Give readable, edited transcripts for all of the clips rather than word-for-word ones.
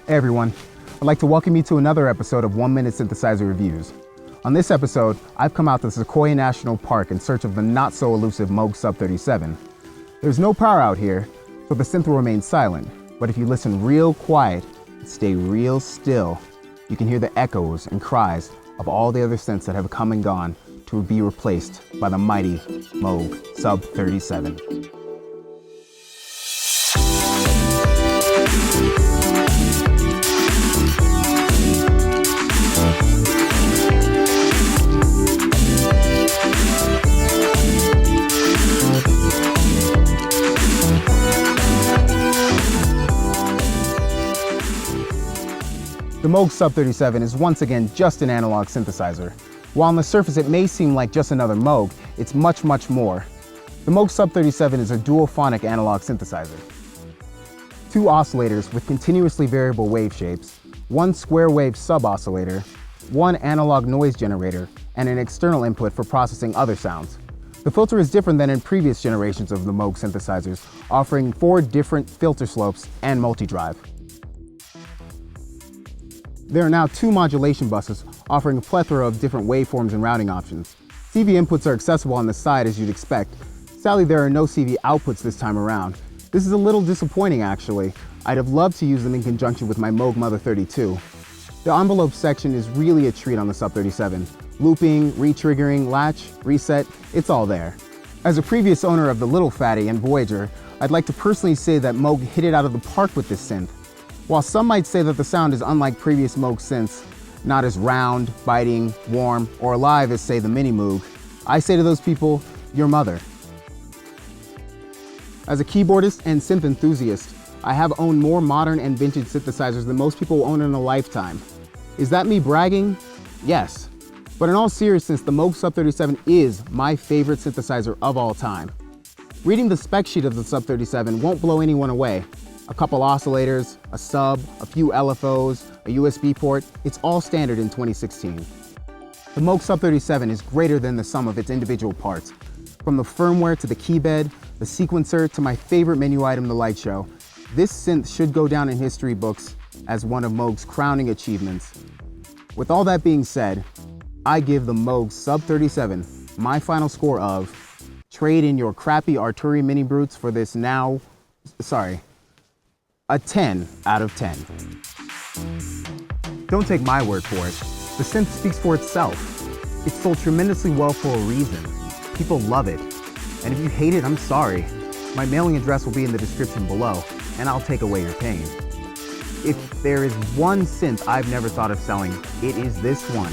Hey everyone, I'd like to welcome you to another episode of 1 Minute Synthesizer Reviews. On this episode, I've come out to Sequoia National Park in search of the not-so-elusive Moog Sub 37. There's no power out here, so the synth will remain silent, but if you listen real quiet and stay real still, you can hear the echoes and cries of all the other synths that have come and gone to be replaced by the mighty Moog Sub 37. The Moog Sub 37 is once again just an analog synthesizer. While on the surface it may seem like just another Moog, it's much, much more. The Moog Sub 37 is a dual-phonic analog synthesizer. 2 oscillators with continuously variable wave shapes, 1 square wave sub-oscillator, 1 analog noise generator, and an external input for processing other sounds. The filter is different than in previous generations of the Moog synthesizers, offering 4 different filter slopes and multi-drive. There are now 2 modulation buses offering a plethora of different waveforms and routing options. CV inputs are accessible on the side as you'd expect. Sadly, there are no CV outputs this time around. This is a little disappointing actually. I'd have loved to use them in conjunction with my Moog Mother 32. The envelope section is really a treat on the Sub 37. Looping, re-triggering, latch, reset, it's all there. As a previous owner of the Little Fatty and Voyager, I'd like to personally say that Moog hit it out of the park with this synth. While some might say that the sound is unlike previous Moog synths, not as round, biting, warm, or alive as, say, the Mini Moog, I say to those people, your mother. As a keyboardist and synth enthusiast, I have owned more modern and vintage synthesizers than most people own in a lifetime. Is that me bragging? Yes. But in all seriousness, the Moog Sub 37 is my favorite synthesizer of all time. Reading the spec sheet of the Sub 37 won't blow anyone away. A couple oscillators, a sub, a few LFOs, a USB port, it's all standard in 2016. The Moog Sub 37 is greater than the sum of its individual parts. From the firmware to the keybed, the sequencer to my favorite menu item, the light show, this synth should go down in history books as one of Moog's crowning achievements. With all that being said, I give the Moog Sub 37 my final score of trade in your crappy Arturia Mini Brutes for this a 10 out of 10. Don't take my word for it. The synth speaks for itself. It's sold tremendously well for a reason. People love it. And if you hate it, I'm sorry. My mailing address will be in the description below, and I'll take away your pain. If there is one synth I've never thought of selling, it is this one.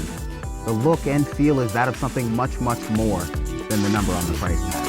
The look and feel is that of something much, much more than the number on the price tag.